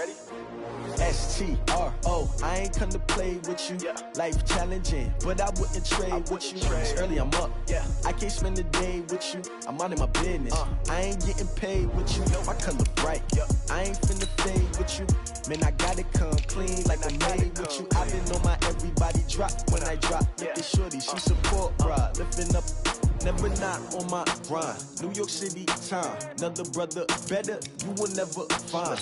ready? STRO, I ain't come to play with you. Life challenging, but I wouldn't trade with you. It's early, I'm up. I can't spend a day with you. I'm out of my business. I ain't getting paid with you. My color bright. I ain't finna fade with you. Man, I gotta come clean like I made with you. I've been on my everybody drop when I drop. Look at shorty, she support, bruh. Lifting up. Never not on my grind. New York City time. Another brother better, you will never find.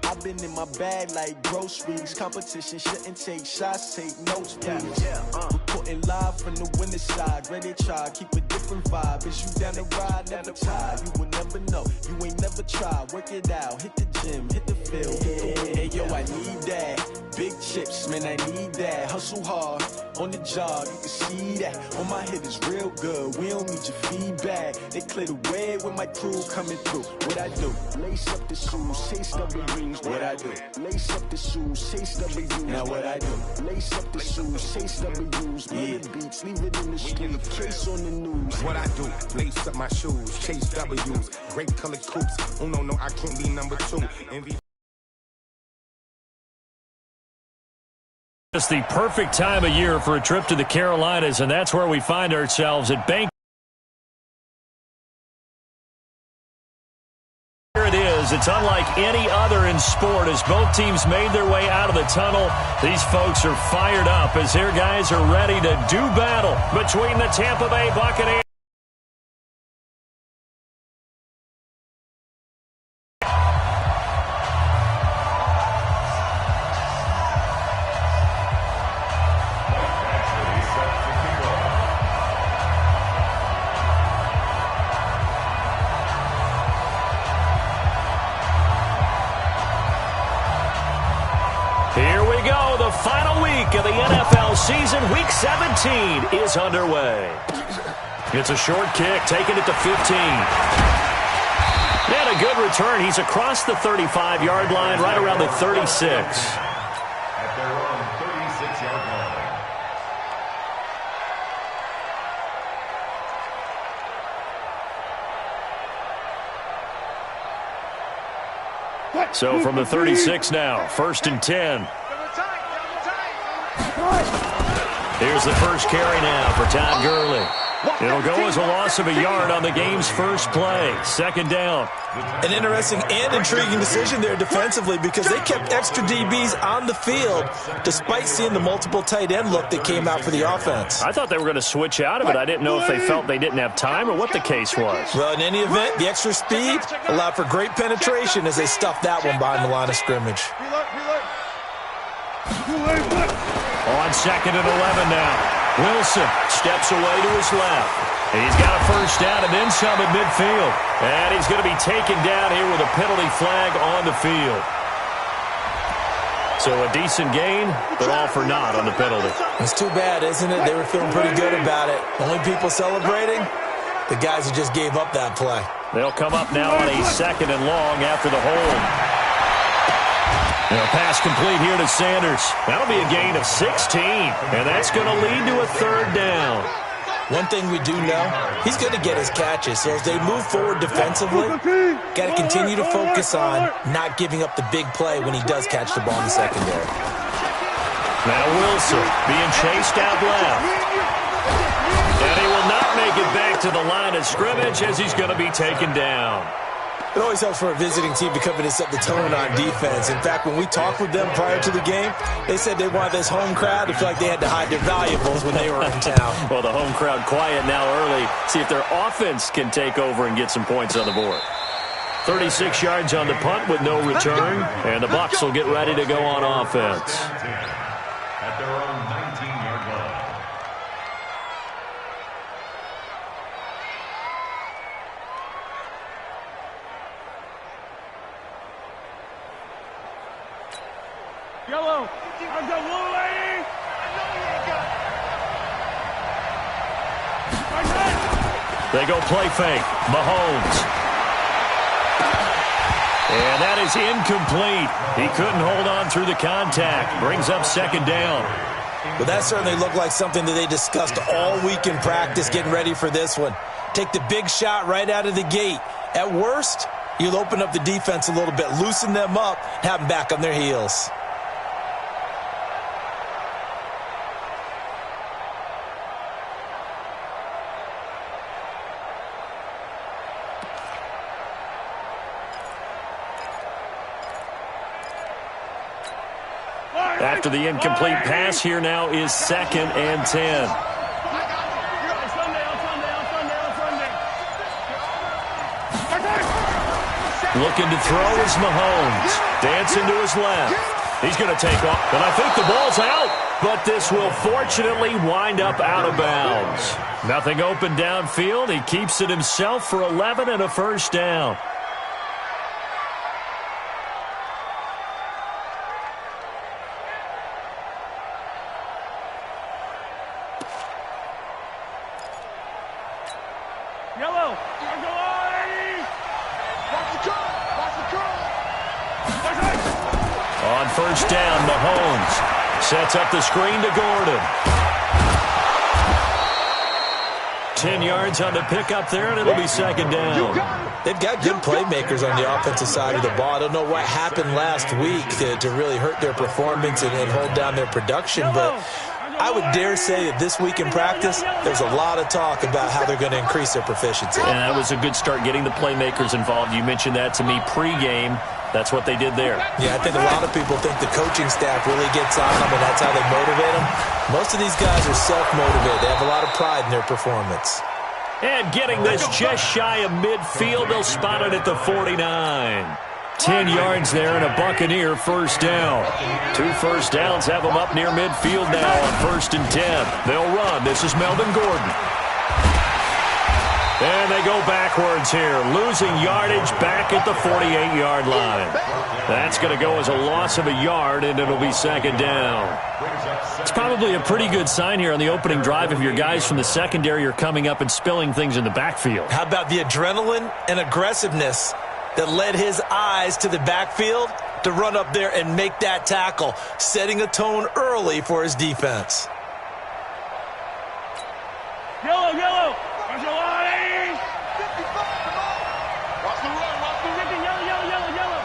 I've been in my bag like groceries. Competition shouldn't take shots, take notes, please. Reporting live from the winning side. Ready to try, keep a different vibe. Is you down the ride, never tired. You will never know, you ain't never tried. Work it out, hit the gym, hit the field. Hey yo, I need that. Big chips, man, I need that. Hustle hard, on the job, you can see that. On my head is real good, we don't need your feedback. They clear the way with my crew coming through. What I do? Lace up the shoes, chase W's. What I do? Lace up the shoes, chase W's. Now what I do? Lace up the shoes, chase W's. The beats, leave it in the street, case on the news. What I do? Lace up my shoes, chase W's. Great colored coupes. Oh no, I can't be number 2. Envy. It's the perfect time of year for a trip to the Carolinas, and that's where we find ourselves at Bank. Here it is. It's unlike any other in sport as both teams made their way out of the tunnel. These folks are fired up as their guys are ready to do battle between the Tampa Bay Buccaneers. Here we go. The final week of the NFL season. Week 17 is underway. It's a short kick, taking it to 15. And a good return. He's across the 35-yard line, right around the 36. At their own 36-yard line. So from the 36 now, 1st and 10. Here's the first carry now for Todd Gurley. It'll go as a loss of a yard on the game's first play. 2nd down. An interesting and intriguing decision there defensively because they kept extra DBs on the field despite seeing the multiple tight end look that came out for the offense. I thought they were going to switch out of it. I didn't know if they felt they didn't have time or what the case was. Well, in any event, the extra speed allowed for great penetration as they stuffed that one behind the line of scrimmage. On 2nd and 11 now. Wilson steps away to his left. He's got a first down and then some at midfield. And he's going to be taken down here with a penalty flag on the field. So a decent gain, but all for naught on the penalty. It's too bad, isn't it? They were feeling pretty good about it. Only people celebrating, the guys who just gave up that play. They'll come up now on a 2nd and long after the hold. And a pass complete here to Sanders. That'll be a gain of 16, and that's going to lead to a 3rd down. One thing we do know, he's going to get his catches. So as they move forward defensively, got to continue to focus on not giving up the big play when he does catch the ball in the secondary. Now Wilson being chased out left. And he will not make it back to the line of scrimmage as he's going to be taken down. It always helps for a visiting team to come in and set the tone on defense. In fact, when we talked with them prior to the game, they said they wanted this home crowd to feel like they had to hide their valuables when they were in town. Well, the home crowd quiet now early. See if their offense can take over and get some points on the board. 36 yards on the punt with no return, and the Bucs will get ready to go on offense. At their own 19-yard line. Yellow. I got one lady. They go play fake. Mahomes. And that is incomplete. He couldn't hold on through the contact. Brings up 2nd down. Well, that certainly looked like something that they discussed all week in practice getting ready for this one. Take the big shot right out of the gate. At worst, You'll open up the defense a little bit, loosen them up, have them back on their heels. After the incomplete pass, here now is 2nd and 10. Looking to throw is Mahomes. Dancing to his left. He's going to take off. And I think the ball's out. But this will fortunately wind up out of bounds. Nothing open downfield. He keeps it himself for 11 and a first down. Yellow. On first down, Mahomes sets up the screen to Gordon. 10 yards on the pickup there, and it'll be 2nd down. They've got good playmakers on the offensive side of the ball. I don't know what happened last week to really hurt their performance and hold down their production, but I would dare say that this week in practice, there's a lot of talk about how they're going to increase their proficiency. And that was a good start, getting the playmakers involved. You mentioned that to me pregame. That's what they did there. Yeah, I think a lot of people think the coaching staff really gets on them, and that's how they motivate them. Most of these guys are self-motivated. They have a lot of pride in their performance. And getting this just shy of midfield, they'll spot it at the 49. 10 yards there and a Buccaneer first down. 2 first downs have them up near midfield now on 1st and 10. They'll run. This is Melvin Gordon. And they go backwards here, losing yardage back at the 48-yard line. That's going to go as a loss of a yard, and it'll be 2nd down. It's probably a pretty good sign here on the opening drive if your guys from the secondary are coming up and spilling things in the backfield. How about the adrenaline and aggressiveness that led his eyes to the backfield to run up there and make that tackle, setting a tone early for his defense. Yellow, yellow. Watch the line. 55, come on. Watch the run, watch the run. Yellow, yellow, yellow, yellow.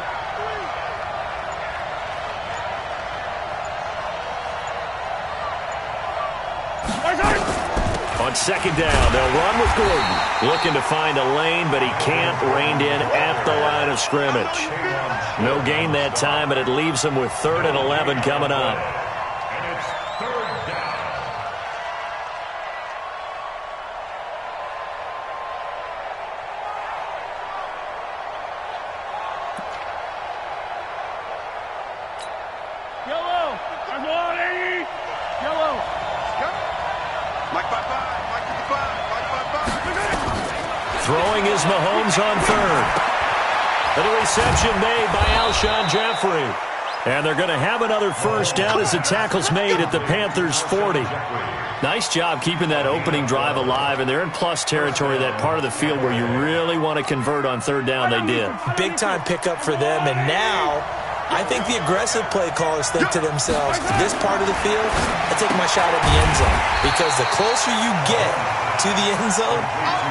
On 2nd down, they'll run with Gordon. Looking to find a lane, but he can't. Reined in at the line of scrimmage. No gain that time, but it leaves him with 3rd and 11 coming up. And it's 3rd down. Yellow. Watch the line. Yellow. Mike 55, Mike 55, Mike 55. Throwing is Mahomes on 3rd. And a reception made by Alshon Jeffrey. And they're going to have another first down as the tackle's made at the Panthers' 40. Nice job keeping that opening drive alive, and they're in plus territory, that part of the field where you really want to convert on 3rd down. They did. Big-time pickup for them, and now I think the aggressive play callers think to themselves, this part of the field, I take my shot at the end zone. Because the closer you get to the end zone,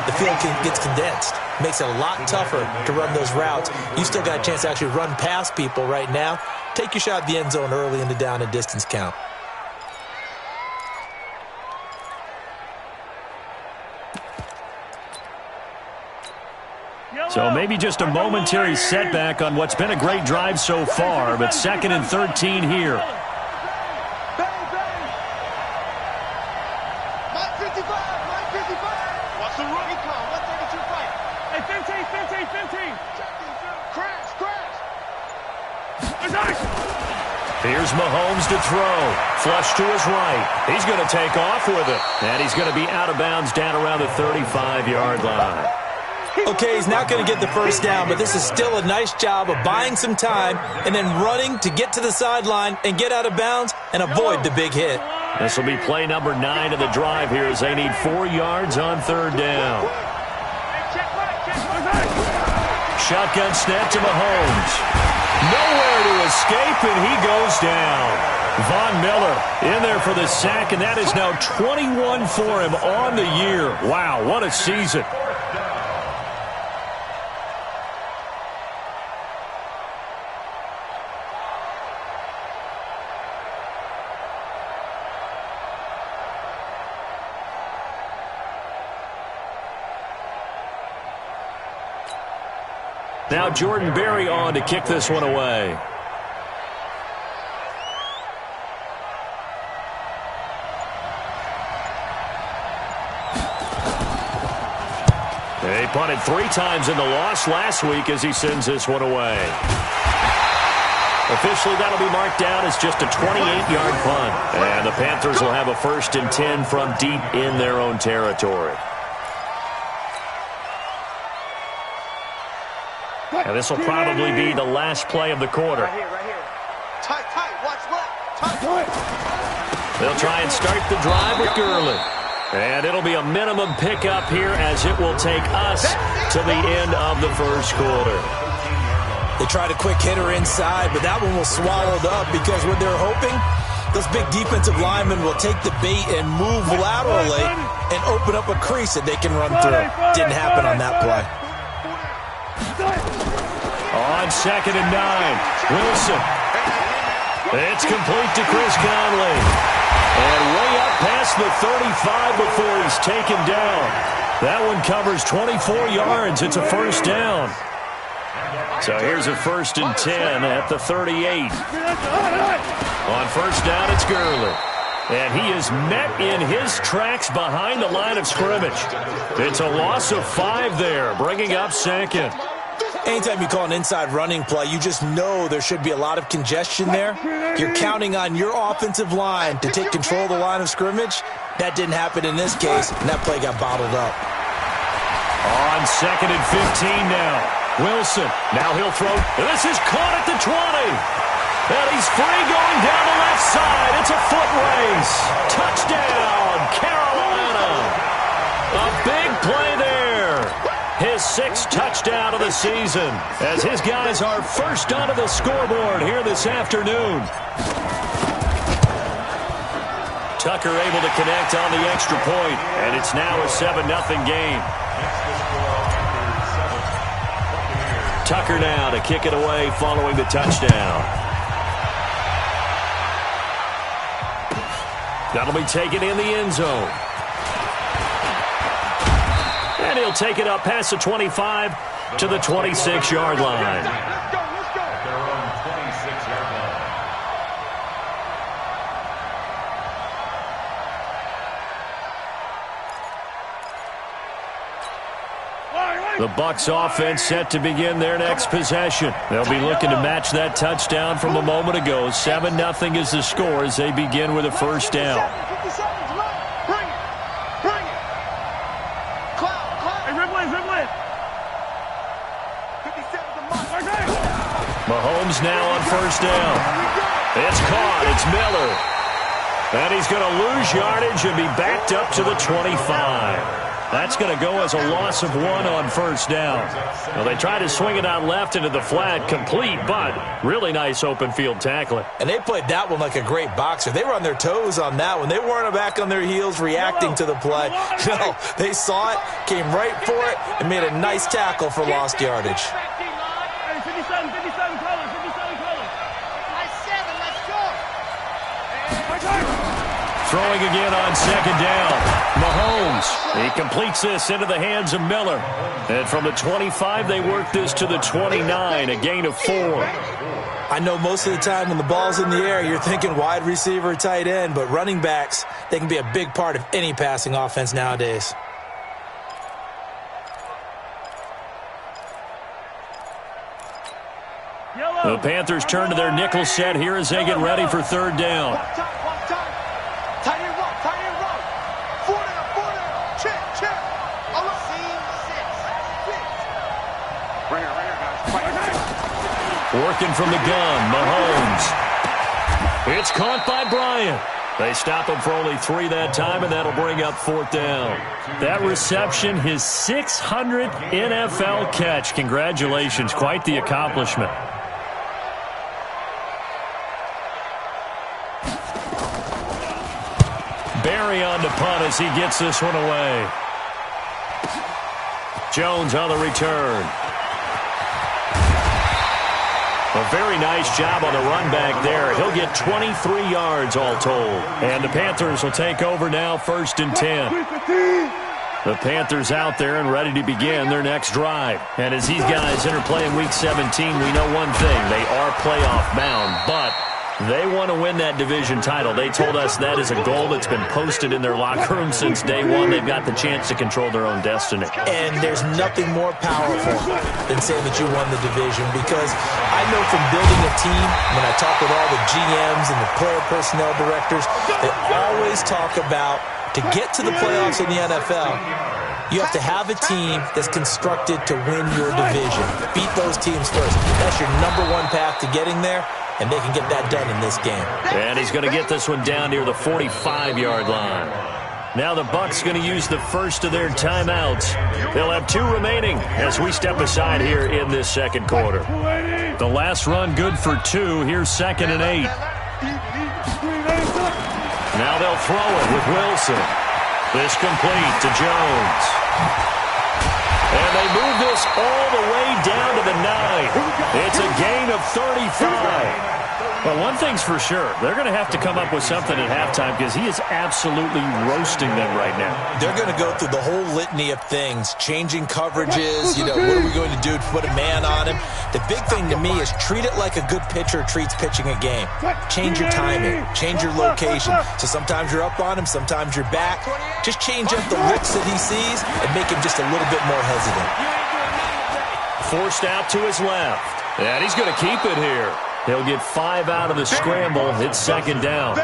the field gets condensed. Makes it a lot tougher to run those routes. You still got a chance to actually run past people right now. Take your shot at the end zone early in the down and distance count. So maybe just a momentary setback on what's been a great drive so far, but 2nd and 13 here. What's the run? 132 fight. Hey, 15. Crash. Here's Mahomes to throw. Flush to his right. He's going to take off with it. And he's going to be out of bounds down around the 35-yard line. Okay, he's not going to get the first down, but this is still a nice job of buying some time and then running to get to the sideline and get out of bounds and avoid the big hit. This will be play number 9 of the drive here as they need 4 yards on 3rd down. Shotgun snap to Mahomes. Nowhere to escape, and he goes down. Von Miller in there for the sack, and that is now 21 for him on the year. Wow, what a season. Now Jordan Berry on to kick this one away. He punted 3 times in the loss last week as he sends this one away. Officially, that'll be marked down as just a 28-yard punt. And the Panthers will have a 1st and 10 from deep in their own territory. And this will probably be the last play of the quarter. Right here. Tight, watch left. Tight. They'll try and start the drive with Gurley. And it'll be a minimum pickup here as it will take us to the end of the first quarter. They tried a quick hitter inside, but that one was swallowed up because what they're hoping, those big defensive linemen will take the bait and move laterally and open up a crease that they can run through. Didn't happen on that play. On 2nd and 9, Wilson. It's complete to Chris Conley. And way up past the 35 before he's taken down. That one covers 24 yards. It's a 1st down. So here's a 1st and 10 at the 38. On 1st down, it's Gurley. And he is met in his tracks behind the line of scrimmage. It's a loss of 5 there, bringing up 2nd. Anytime you call an inside running play, you just know there should be a lot of congestion there. You're counting on your offensive line to take control of the line of scrimmage. That didn't happen in this case, and that play got bottled up. On 2nd and 15 now. Wilson. Now he'll throw. This is caught at the 20. And he's free going down the left side. It's a foot race. Touchdown, Carolina. A big play there. His 6th touchdown of the season as his guys are first onto the scoreboard here this afternoon. Tucker able to connect on the extra point, and it's now a 7-0 game. Tucker now to kick it away following the touchdown. That'll be taken in the end zone. And he'll take it up past the 25 to the 26-yard line. At their own 26-yard line. The Bucs offense set to begin their next possession. They'll be looking to match that touchdown from a moment ago. 7-0 is the score as they begin with a 1st down. Mahomes now on 1st down. It's caught. It's Miller. And he's going to lose yardage and be backed up to the 25. That's going to go as a loss of 1 on 1st down. Well, they try to swing it out left into the flat, complete, but really nice open field tackling. And they played that one like a great boxer. They were on their toes on that one. They weren't back on their heels reacting to the play. No, they saw it, came right for it, and made a nice tackle for lost yardage. 57 colors. Nice 7, let's go. Throwing again on 2nd down. Mahomes. He completes this into the hands of Miller. And from the 25, they work this to the 29, a gain of 4. I know most of the time when the ball's in the air, you're thinking wide receiver, tight end, but running backs, they can be a big part of any passing offense nowadays. The Panthers turn to their nickel set here as they get ready for 3rd down. Working from the gun, Mahomes. It's caught by Bryant. They stop him for only 3 that time, and that'll bring up 4th down. That reception, his 600th NFL catch. Congratulations, quite the accomplishment. Barry on the punt as he gets this one away. Jones on the return. A very nice job on the run back there. He'll get 23 yards all told. And the Panthers will take over now, 1st and 10. The Panthers out there and ready to begin their next drive. And as these guys interplay in Week 17, we know one thing. They are playoff bound, but they want to win that division title. They told us that is a goal that's been posted in their locker room since day one. They've got the chance to control their own destiny. And there's nothing more powerful than saying that you won the division, because I know from building a team, when I talk with all the GMs and the player personnel directors, they always talk about, to get to the playoffs in the NFL, you have to have a team that's constructed to win your division. Beat those teams first. That's your number one path to getting there. And they can get that done in this game. And he's going to get this one down near the 45-yard line. Now the Bucs going to use the first of their timeouts. They'll have 2 remaining as we step aside here in this second quarter. The last run good for 2. Here's 2nd and 8. Now they'll throw it with Wilson. This complete to Jones. And they move this all the way down to the 9. It's a gain of 35. Well, one thing's for sure. They're going to have to come up with something at halftime, because he is absolutely roasting them right now. They're going to go through the whole litany of things, changing coverages, what are we going to do to put a man on him? The big thing to me is treat it like a good pitcher treats pitching a game. Change your timing, change your location. So sometimes you're up on him, sometimes you're back. Just change up the looks that he sees and make him just a little bit more hesitant. Forced out to his left. And he's going to keep it here. He'll get 5 out of the scramble. It's 2nd down.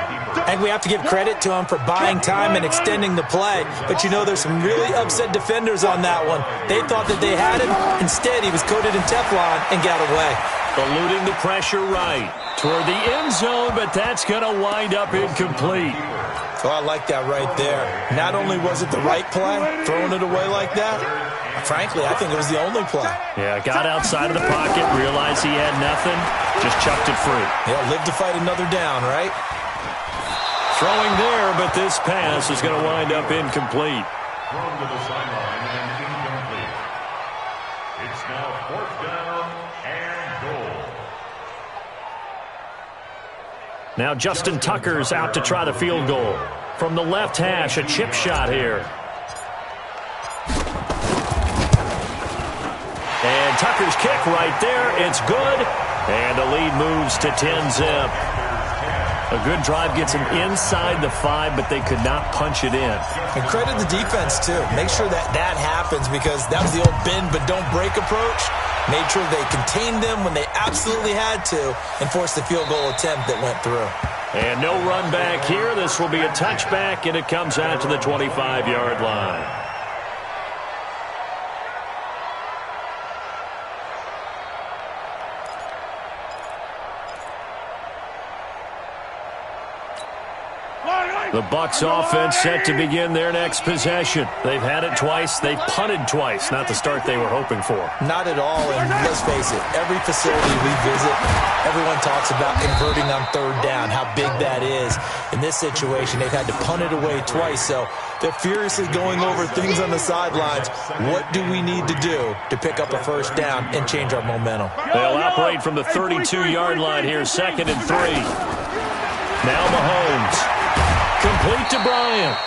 And we have to give credit to him for buying time and extending the play. But there's some really upset defenders on that one. They thought that they had him. Instead, he was coated in Teflon and got away. Eluding the pressure right toward the end zone, but that's going to wind up incomplete. Oh, I like that right there. Not only was it the right play, throwing it away like that, frankly, I think it was the only play. Yeah, got outside of the pocket, realized he had nothing, just chucked it free. Yeah, live to fight another down, right? Throwing there, but this pass is going to wind up incomplete. Thrown to the sideline and incomplete. It's now 4th down and goal. Now Justin Tucker's out to try the field goal. From the left hash, a chip shot here. And Tucker's kick right there. It's good. And the lead moves to 10-zip. A good drive gets him inside the 5, but they could not punch it in. And credit the defense, too. Make sure that happens, because that was the old bend but don't break approach. Made sure they contained them when they absolutely had to and forced the field goal attempt that went through. And no run back here. This will be a touchback, and it comes out to the 25-yard line. The Bucs offense set to begin their next possession. They've had it twice. They've punted twice. Not the start they were hoping for. Not at all, and let's face it, every facility we visit, everyone talks about converting on 3rd down, how big that is. In this situation, they've had to punt it away twice, so they're furiously going over things on the sidelines. What do we need to do to pick up a 1st down and change our momentum? They'll operate from the 32-yard line here, 2nd and 3. Now Mahomes. Complete to Bryant.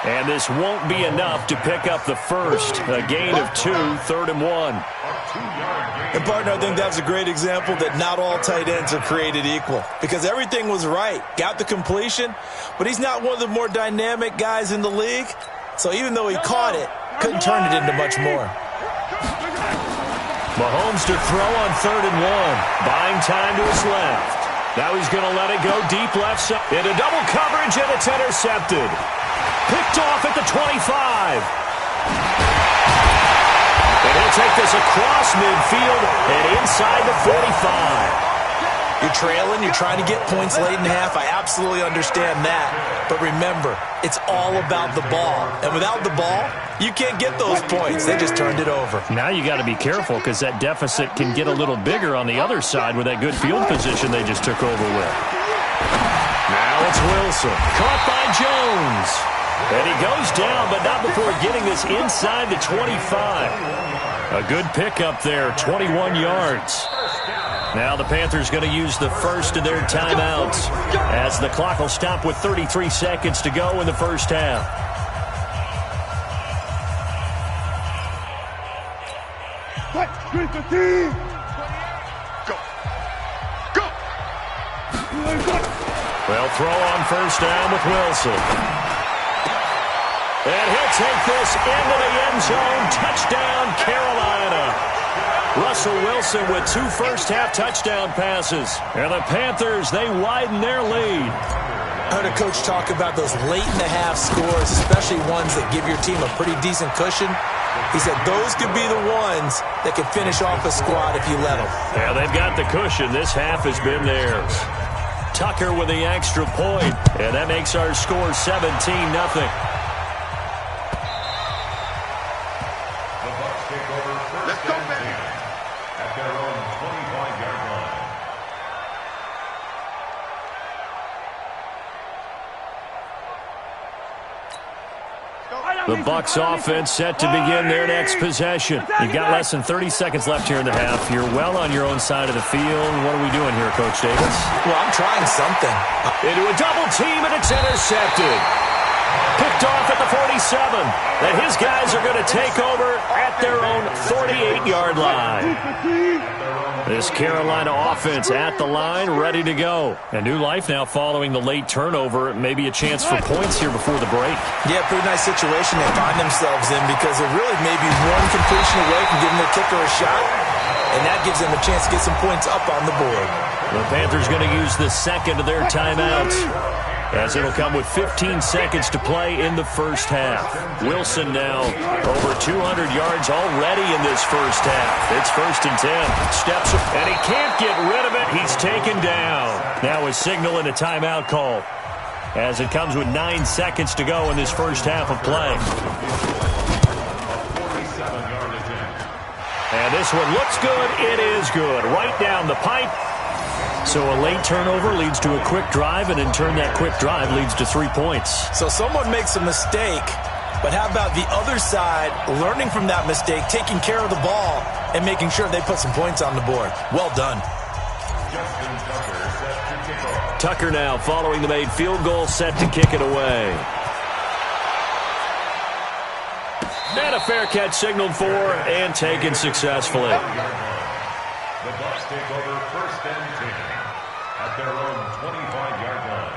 And this won't be enough to pick up the first. A gain of 2, 3rd and 1. And, partner, I think that's a great example that not all tight ends are created equal, because everything was right. Got the completion, but he's not one of the more dynamic guys in the league. So even though he caught it, couldn't turn it into much more. Mahomes to throw on 3rd and 1. Buying time to his left. Now he's going to let it go deep left side. Into double coverage, and it's intercepted. Picked off at the 25. And he'll take this across midfield and inside the 45. You're trailing, you're trying to get points late in half. I absolutely understand that. But remember, it's all about the ball. And without the ball, you can't get those points. They just turned it over. Now you got to be careful, because that deficit can get a little bigger on the other side with that good field position they just took over with. Now it's Wilson. Caught by Jones. And he goes down, but not before getting this inside the 25. A good pickup there, 21 yards. Now the Panthers going to use the first of their timeouts as the clock will stop with 33 seconds to go in the first half. Well, throw on first down with Wilson. And he'll take this into the end zone. Touchdown, Carolina. Russell Wilson with 2 first-half touchdown passes. And the Panthers, they widen their lead. I heard a coach talk about those late-in-the-half scores, especially ones that give your team a pretty decent cushion. He said those could be the ones that could finish off a squad if you let them. Yeah, they've got the cushion. This half has been theirs. Tucker with the extra point, and that makes our score 17-0. Let's go, baby. At their own 25-yard line. The Bucs offense set to begin their next possession. You've got less than 30 seconds left here in the half. You're well on your own side of the field. What are we doing here, Coach Davis? Well, I'm trying something. Into a double team, and it's intercepted. Picked off at the 47. And his guys are going to take over at their own 48-yard line. This Carolina offense at the line, ready to go. A new life now following the late turnover. Maybe a chance for points here before the break. Yeah, pretty nice situation they find themselves in because they're really maybe one completion away from giving their kicker a shot, and that gives them a chance to get some points up on the board. The Panthers going to use the second of their timeouts, as it'll come with 15 seconds to play in the first half. Wilson now over 200 yards already in this first half. It's 1st and 10. Steps up, and he can't get rid of it. He's taken down. Now a signal and a timeout call, as it comes with 9 seconds to go in this first half of play. And this one looks good. It is good. Right down the pipe. So a late turnover leads to a quick drive, and in turn that quick drive leads to 3 points. So someone makes a mistake, but how about the other side learning from that mistake, taking care of the ball, and making sure they put some points on the board? Well done. Tucker now following the made field goal, set to kick it away. And a fair catch signaled for and taken successfully. The Bucs take over 1st and 10 at their own 25-yard line.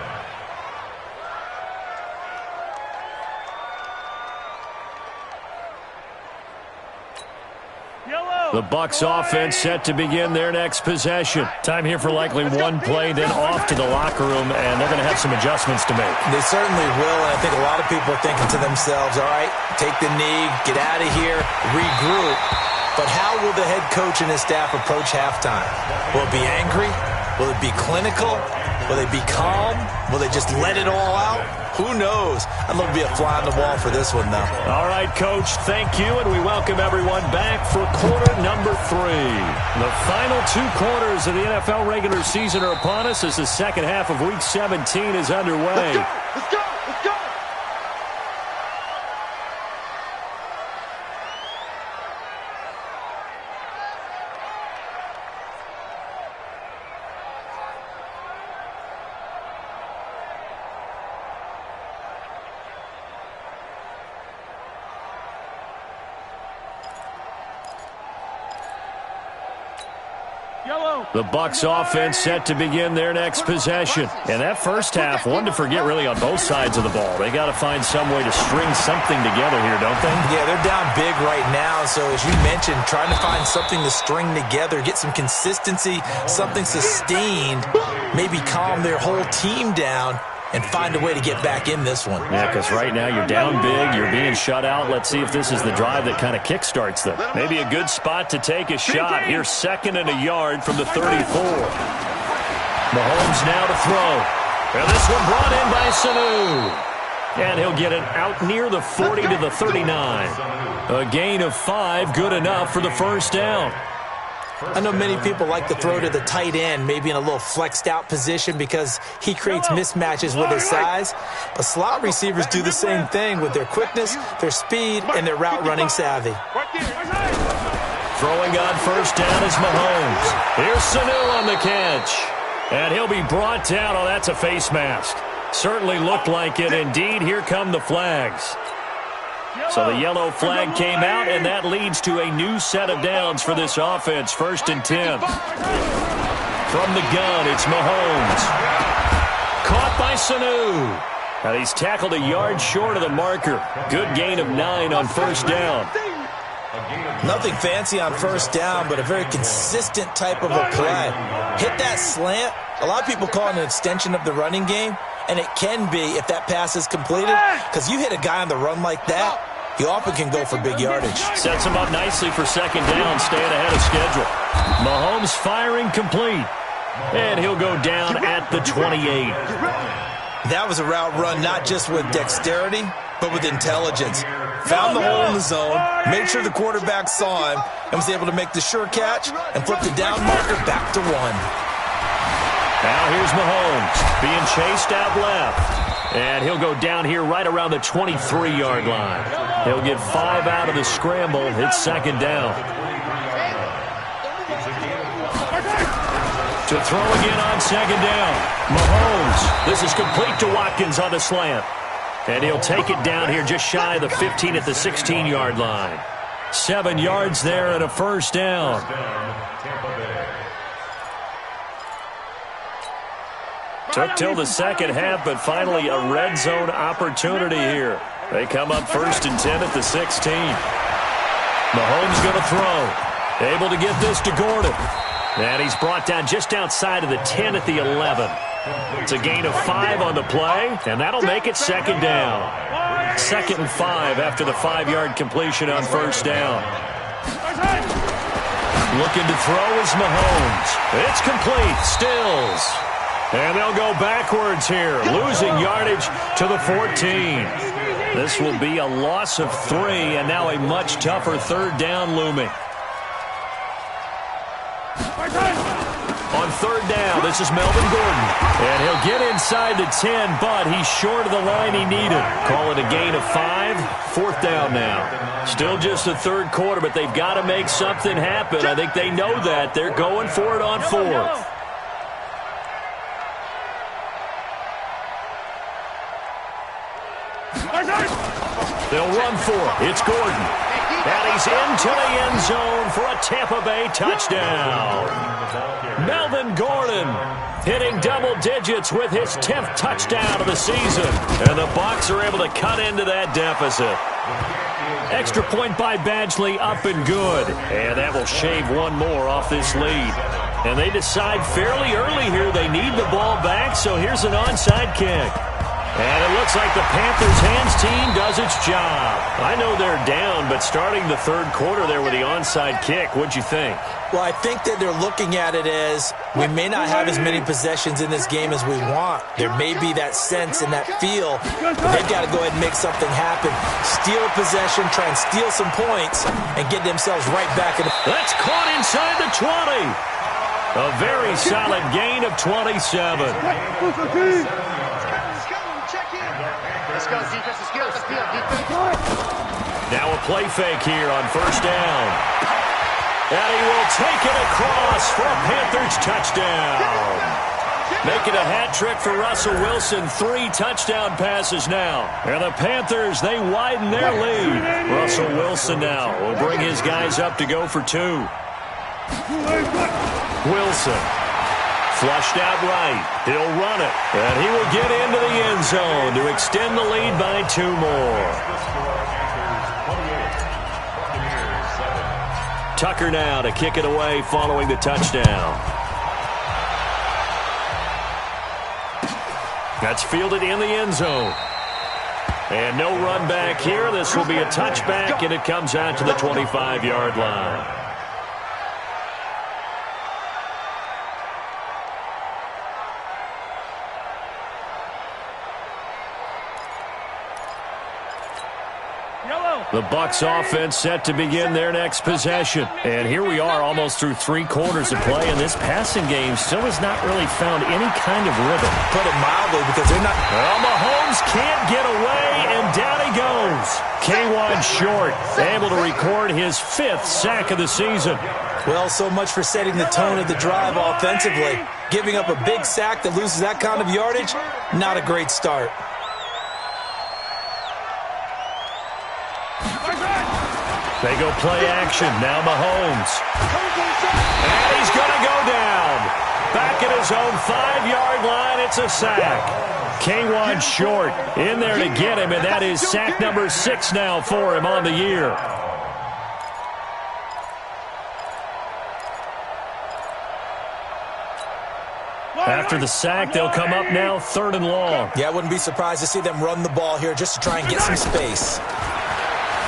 The Bucs offense set to begin their next possession. Time here for likely one play, then off to the locker room, and they're going to have some adjustments to make. They certainly will, and I think a lot of people are thinking to themselves, all right, take the knee, get out of here, regroup. But how will the head coach and his staff approach halftime? Will it be angry? Will it be clinical? Will they be calm? Will they just let it all out? Who knows? I'd love to be a fly on the wall for this one, though. All right, Coach, thank you, and we welcome everyone back for quarter number 3. The final 2 quarters of the NFL regular season are upon us as the second half of Week 17 is underway. Let's go! Let's go! The Bucs offense set to begin their next possession. And that first half, one to forget really on both sides of the ball. They got to find some way to string something together here, don't they? Yeah, they're down big right now. So as you mentioned, trying to find something to string together, get some consistency, something sustained, maybe calm their whole team down and find a way to get back in this one. Yeah, because right now you're down big, you're being shut out. Let's see if this is the drive that kind of kickstarts them. Maybe a good spot to take a shot. Here's 2nd and a yard from the 34. Mahomes now to throw. And this one brought in by Sanu. And he'll get it out near the 40 to the 39. A gain of 5, good enough for the first down. I know many people like to throw to the tight end, maybe in a little flexed out position because he creates mismatches with his size. But slot receivers do the same thing with their quickness, their speed, and their route running savvy. Throwing on first down is Mahomes. Here's Sanu on the catch. And he'll be brought down. Oh, that's a face mask. Certainly looked like it. Indeed, here come the flags. So the yellow flag came out, and that leads to a new set of downs for this offense. 1st and 10. From the gun, it's Mahomes. Caught by Sanu. And he's tackled a yard short of the marker. Good gain of 9 on 1st down. Nothing fancy on 1st down, but a very consistent type of a play. Hit that slant. A lot of people call it an extension of the running game, and it can be if that pass is completed, because you hit a guy on the run like that, he often can go for big yardage. Sets him up nicely for 2nd down, staying ahead of schedule. Mahomes firing complete, and he'll go down at the 28. That was a route run not just with dexterity, but with intelligence. Found the hole in the zone, made sure the quarterback saw him, and was able to make the sure catch and flip the down marker back to 1. Now here's Mahomes being chased out left. And he'll go down here right around the 23-yard line. He'll get 5 out of the scramble. It's 2nd down. To throw again on 2nd down. Mahomes. This is complete to Watkins on the slant. And he'll take it down here just shy of the 15 at the 16-yard line. 7 yards there and a 1st down. Took till the 2nd half, but finally a red zone opportunity here. They come up 1st and 10 at the 16. Mahomes going to throw. Able to get this to Gordon. And he's brought down just outside of the 10 at the 11. It's a gain of 5 on the play, and that'll make it 2nd down. 2nd and 5 after the 5-yard completion on 1st down. Looking to throw is Mahomes. It's complete. Stills. And they'll go backwards here, losing yardage to the 14. This will be a loss of 3, and now a much tougher 3rd down looming. On 3rd down, this is Melvin Gordon. And he'll get inside the 10, but he's short of the line he needed. Call it a gain of 5. 4th down now. Still just the 3rd quarter, but they've got to make something happen. I think they know that. They're going for it on 4th. They'll run for it. It's Gordon. And he's into the end zone for a Tampa Bay touchdown. Melvin Gordon hitting double digits with his 10th touchdown of the season. And the Bucs are able to cut into that deficit. Extra point by Badgley, up and good. And that will shave 1 more off this lead. And they decide fairly early here they need the ball back, so here's an onside kick. And it looks like the Panthers' hands team does its job. I know they're down, but starting the 3rd quarter there with the onside kick, what'd you think? Well, I think that they're looking at it as we may not have as many possessions in this game as we want. There may be that sense and that feel, but they've got to go ahead and make something happen. Steal a possession, try and steal some points, and get themselves right back in. That's caught inside the 20. A very solid gain of 27. Now a play fake here on 1st down. And he will take it across for a Panthers touchdown. Making a hat trick for Russell Wilson. 3 touchdown passes now. And the Panthers, they widen their lead. Russell Wilson now will bring his guys up to go for 2. Wilson. Flushed out right. He'll run it. And he will get into the end zone to extend the lead by 2 more. Tucker now to kick it away following the touchdown. That's fielded in the end zone. And no run back here. This will be a touchback, and it comes out to the 25-yard line. The Bucs offense set to begin their next possession. And here we are almost through 3 quarters of play, and this passing game still has not really found any kind of rhythm. Put it mildly, because they're not... Well, Mahomes can't get away, and down he goes. K1 short, able to record his 5th sack of the season. Well, so much for setting the tone of the drive offensively. Giving up a big sack that loses that kind of yardage, not a great start. They go play action. Now Mahomes. And he's going to go down. Back at his own 5-yard line, it's a sack. K1 short in there to get him, and that is sack number 6 now for him on the year. After the sack, they'll come up now 3rd and long. Yeah, I wouldn't be surprised to see them run the ball here just to try and get some space.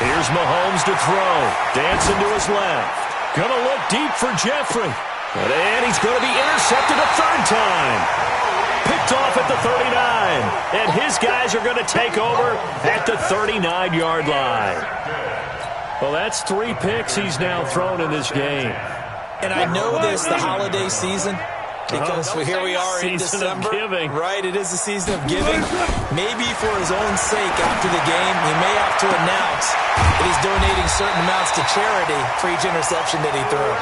Here's Mahomes to throw. Dancing to his left. Gonna look deep for Jeffrey. And he's going to be intercepted a 3rd time. Picked off at the 39. And his guys are going to take over at the 39-yard line. Well, that's 3 picks he's now thrown in this game. And I know this, the holiday season, because here we are in December. Right, it is the season of giving. Maybe for his own sake after the game, he may have to announce that he's donating certain amounts to charity for each interception that he threw.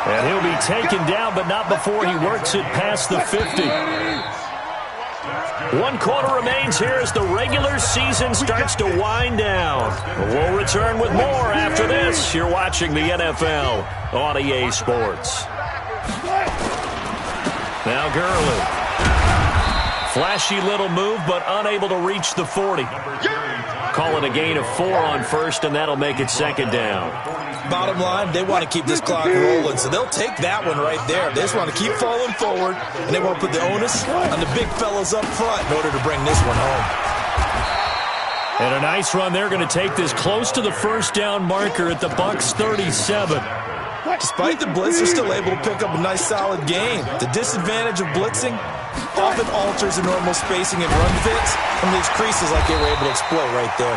And he'll be taken down, but not before he works it past the 50. 1 quarter remains here as the regular season starts to wind down. We'll return with more after this. You're watching the NFL on EA Sports. Now Gurley. Flashy little move, but unable to reach the 40. Call it a gain of 4 on first, and that'll make it 2nd down. Bottom line, they want to keep this clock rolling, so they'll take that one right there. They just want to keep falling forward, and they want to put the onus on the big fellas up front in order to bring this one home. And a nice run. They're going to take this close to the 1st down marker at the Bucs 37. Despite the blitz, they're still able to pick up a nice, solid gain. The disadvantage of blitzing often alters the normal spacing and run fits and leaves creases like they were able to exploit right there.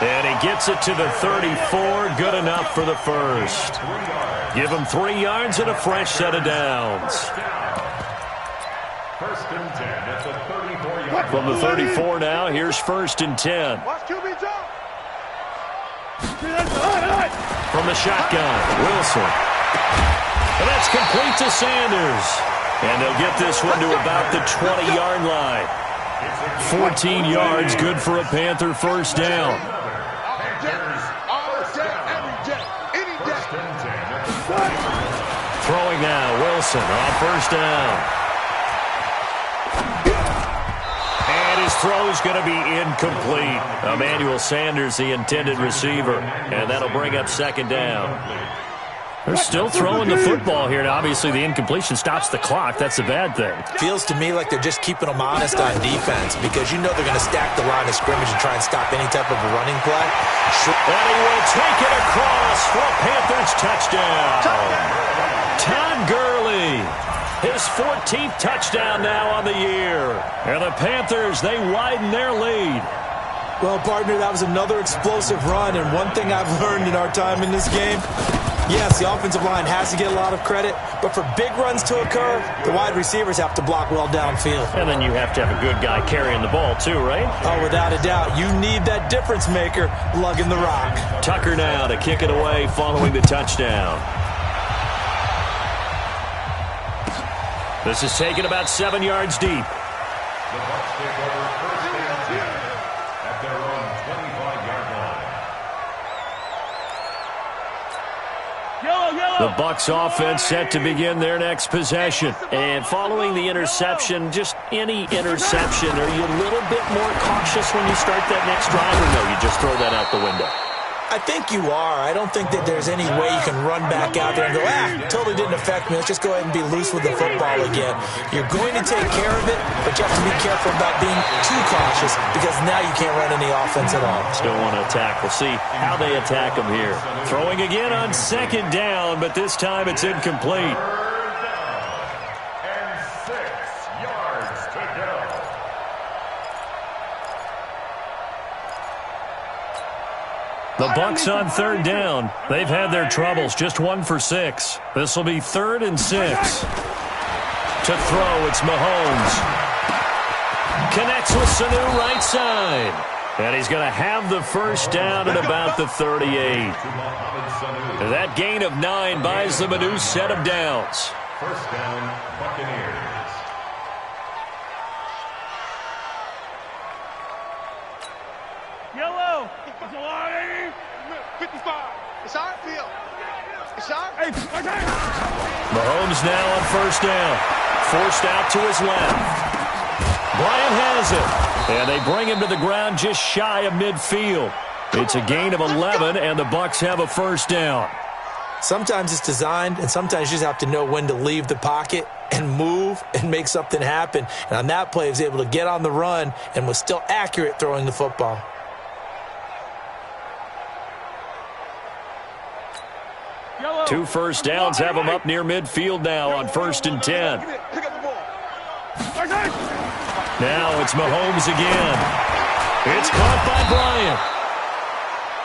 And he gets it to the 34. Good enough for the 1st. Give him 3 yards and a fresh set of downs. 1st and 10 at the 34-yard. From the 34 now, here's 1st and 10. Watch QB jump. From the shotgun, Wilson. And that's complete to Sanders. And they'll get this one to about the 20-yard line. 14 yards, good for a Panther 1st down. Throwing now, Wilson on 1st down. And his throw's going to be incomplete. Emmanuel Sanders, the intended receiver. And that'll bring up 2nd down. They're still throwing the football here. Now, obviously, the incompletion stops the clock. That's a bad thing. Feels to me like they're just keeping them honest on defense because you know they're going to stack the line of scrimmage and try and stop any type of a running play. And he will take it across for a Panthers touchdown. Todd Gurley, his 14th touchdown now on the year. And the Panthers, they widen their lead. Well, partner, that was another explosive run, and one thing I've learned in our time in this game, yes, the offensive line has to get a lot of credit, but for big runs to occur, the wide receivers have to block well downfield. And then you have to have a good guy carrying the ball too, right? Oh, without a doubt. You need that difference maker lugging the rock. Tucker now to kick it away following the touchdown. This is taken about 7 yards deep. The Bucs take over 1st and 10 at their own 25-yard line. The Bucs offense set to begin their next possession. And following the interception, just any interception, are you a little bit more cautious when you start that next drive, or no, you just throw that out the window? I think you are. I don't think that there's any way you can run back out there and go, totally didn't affect me. Let's just go ahead and be loose with the football again. You're going to take care of it, but you have to be careful about being too cautious because now you can't run any offense at all. Still want to attack. We'll see how they attack them here. Throwing again on 2nd down, but this time it's incomplete. 3rd down and 6 yards to go. The Bucs on 3rd down. They've had their troubles, just 1 for 6. This will be 3rd and 6. To throw, it's Mahomes. Connects with Sanu right side. And he's going to have the 1st down at about the 38. That gain of 9 buys them a new set of downs. 1st down, Buccaneers. Yellow. 55. It's our field. It's our Hey, okay. Mahomes now on first down. Forced out to his left. Bryant has it. And they bring him to the ground just shy of midfield. It's a gain of 11, and the Bucs have a first down. Sometimes it's designed, and sometimes you just have to know when to leave the pocket and move and make something happen. And on that play, he was able to get on the run and was still accurate throwing the football. Yellow. 2 first downs have him up near midfield now on 1st and 10. Pick up the ball. Okay. Now it's Mahomes again. It's caught by Bryant.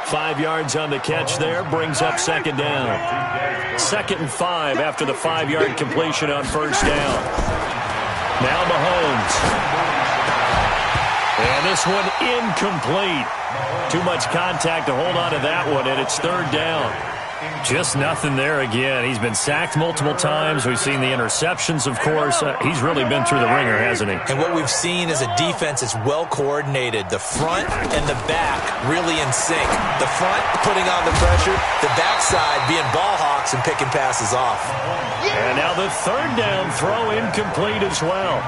5 yards on the catch there, brings up second down. 2nd and 5 after the 5-yard completion on first down. Now Mahomes. And this one incomplete. Too much contact to hold on to that one, and it's 3rd down. Just nothing there again. He's been sacked multiple times. We've seen the interceptions, of course. He's really been through the ringer, hasn't he? And what we've seen is a defense that's well coordinated. The front and the back really in sync. The front putting on the pressure, the backside being ball hawks and picking passes off. And now the 3rd down throw incomplete as well.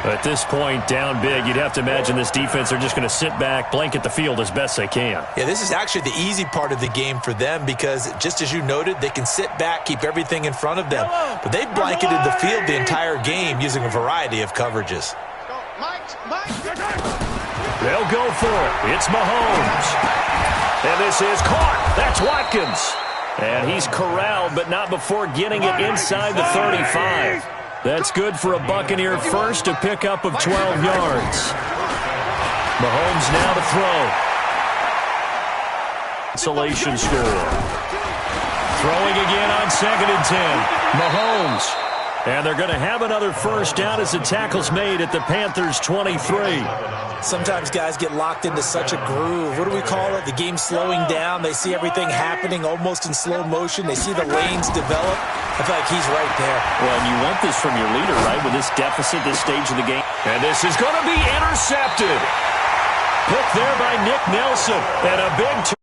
At this point, down big, you'd have to imagine this defense are just going to sit back, blanket the field as best they can. Yeah, this is actually the easy part of the game for them because, just as you noted, they can sit back, keep everything in front of them. But they've blanketed the field the entire game using a variety of coverages. Mike. They'll go for it. It's Mahomes. And this is caught. That's Watkins. And he's corralled, but not before getting it inside the 35. That's good for a Buccaneer first, a pickup of 12 yards. Mahomes now to throw. Consolation score. Throwing again on 2nd and 10. Mahomes. And they're going to have another first down as the tackle's made at the Panthers' 23. Sometimes guys get locked into such a groove. What do we call it? The game slowing down. They see everything happening almost in slow motion. They see the lanes develop. I feel like he's right there. Well, and you want this from your leader, right, with this deficit, this stage of the game. And this is going to be intercepted. Picked there by Nick Nelson. And a big